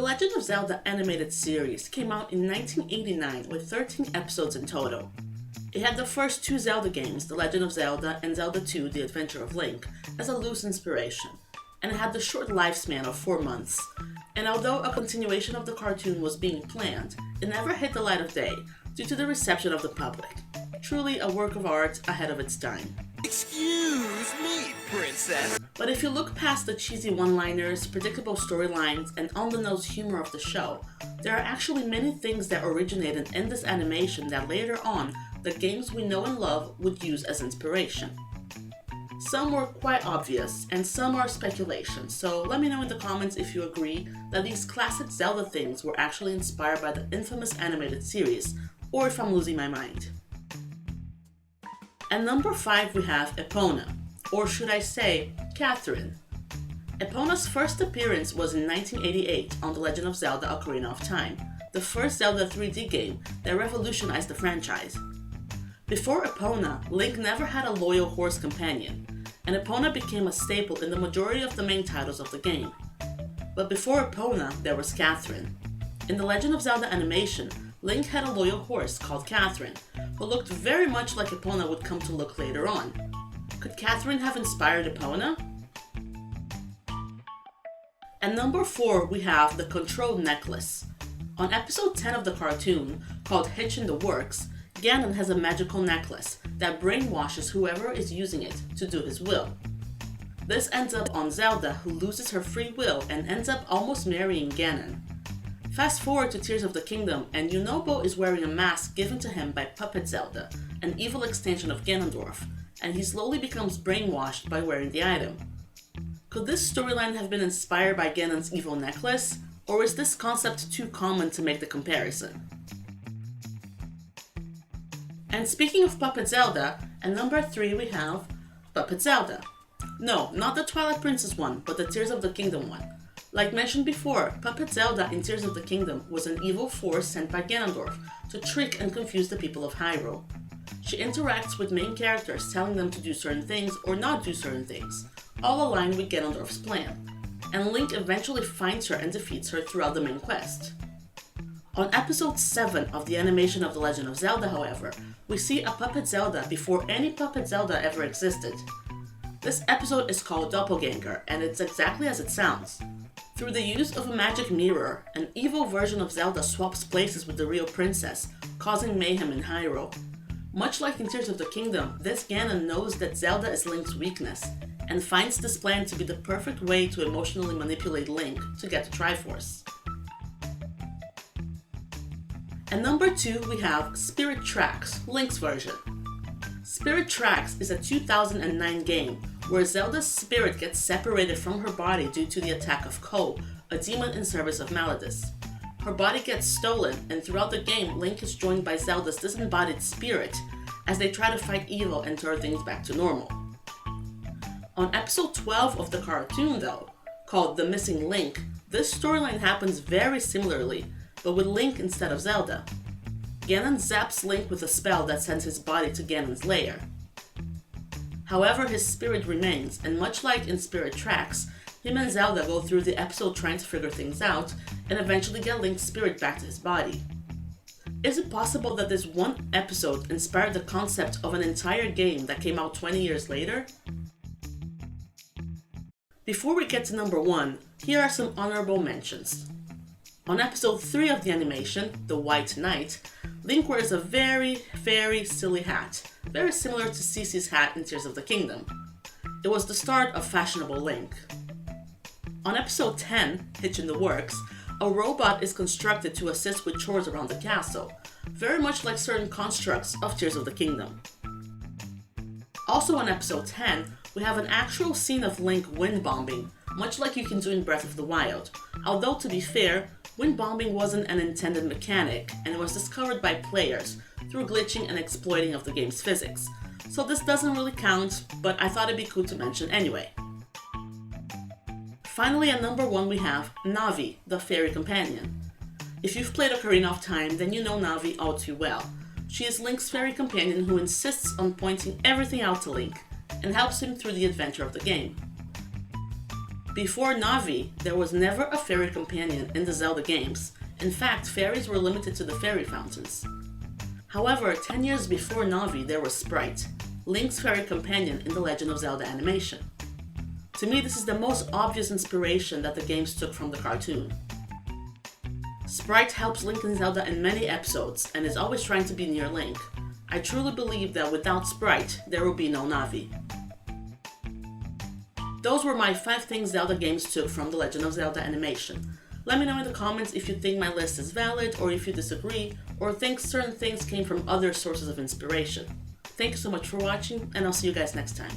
Legend of Zelda animated series came out in 1989 with 13 episodes in total. It had the first two Zelda games, The Legend of Zelda and Zelda 2: The Adventure of Link, as a loose inspiration, and it had the short lifespan of 4 months. And although a continuation of the cartoon was being planned, it never hit the light of day due to the reception of the public. Truly a work of art ahead of its time. Excuse me, princess. But if you look past the cheesy one-liners, predictable storylines, and on-the-nose humor of the show, there are actually many things that originated in this animation that later on, the games we know and love would use as inspiration. Some were quite obvious, and some are speculation, so let me know in the comments if you agree that these classic Zelda things were actually inspired by the infamous animated series, or if I'm losing my mind. At number 5 we have Epona, or should I say, Catherine. Epona's first appearance was in 1988 on The Legend of Zelda: Ocarina of Time, the first Zelda 3D game that revolutionized the franchise. Before Epona, Link never had a loyal horse companion, and Epona became a staple in the majority of the main titles of the game. But before Epona, there was Catherine. In The Legend of Zelda animation, Link had a loyal horse called Catherine, who looked very much like Epona would come to look later on. Could Catherine have inspired Epona? At number 4 we have the Control Necklace. On episode 10 of the cartoon, called Hitch in the Works, Ganon has a magical necklace that brainwashes whoever is using it to do his will. This ends up on Zelda, who loses her free will and ends up almost marrying Ganon. Fast forward to Tears of the Kingdom, and Yunobo is wearing a mask given to him by Puppet Zelda, an evil extension of Ganondorf, and he slowly becomes brainwashed by wearing the item. Could this storyline have been inspired by Ganon's evil necklace, or is this concept too common to make the comparison? And speaking of Puppet Zelda, at number 3 we have Puppet Zelda. No, not the Twilight Princess one, but the Tears of the Kingdom one. Like mentioned before, Puppet Zelda in Tears of the Kingdom was an evil force sent by Ganondorf to trick and confuse the people of Hyrule. She interacts with main characters, telling them to do certain things or not do certain things, all aligned with Ganondorf's plan, and Link eventually finds her and defeats her throughout the main quest. On episode 7 of the animation of The Legend of Zelda, however, we see a Puppet Zelda before any Puppet Zelda ever existed. This episode is called Doppelganger, and it's exactly as it sounds. Through the use of a magic mirror, an evil version of Zelda swaps places with the real princess, causing mayhem in Hyrule. Much like in Tears of the Kingdom, this Ganon knows that Zelda is Link's weakness, and finds this plan to be the perfect way to emotionally manipulate Link to get to Triforce. At number 2 we have Spirit Tracks, Link's version. Spirit Tracks is a 2009 game where Zelda's spirit gets separated from her body due to the attack of Ko, a demon in service of Malladus. Her body gets stolen, and throughout the game, Link is joined by Zelda's disembodied spirit as they try to fight evil and turn things back to normal. On episode 12 of the cartoon though, called The Missing Link, this storyline happens very similarly, but with Link instead of Zelda. Ganon zaps Link with a spell that sends his body to Ganon's lair. However, his spirit remains, and much like in Spirit Tracks, him and Zelda go through the episode trying to figure things out, and eventually get Link's spirit back to his body. Is it possible that this one episode inspired the concept of an entire game that came out 20 years later? Before we get to number 1, here are some honorable mentions. On episode 3 of the animation, The White Knight, Link wears a very silly hat, very similar to Cece's hat in Tears of the Kingdom. It was the start of fashionable Link. On episode 10, Hitch in the Works, a robot is constructed to assist with chores around the castle, very much like certain constructs of Tears of the Kingdom. Also on episode 10, we have an actual scene of Link wind bombing, much like you can do in Breath of the Wild, although to be fair, wind bombing wasn't an intended mechanic, and it was discovered by players through glitching and exploiting of the game's physics, so this doesn't really count, but I thought it'd be cool to mention anyway. Finally, at number 1 we have Navi, the fairy companion. If you've played Ocarina of Time, then you know Navi all too well. She is Link's fairy companion who insists on pointing everything out to Link, and helps him through the adventure of the game. Before Navi, there was never a fairy companion in the Zelda games. In fact, fairies were limited to the fairy fountains. However, 10 years before Navi, there was Sprite, Link's fairy companion in the Legend of Zelda animation. To me, this is the most obvious inspiration that the games took from the cartoon. Sprite helps Link and Zelda in many episodes and is always trying to be near Link. I truly believe that without Sprite, there would be no Navi. Those were my 5 things Zelda games took from the Legend of Zelda animation. Let me know in the comments if you think my list is valid or if you disagree or think certain things came from other sources of inspiration. Thank you so much for watching, and I'll see you guys next time.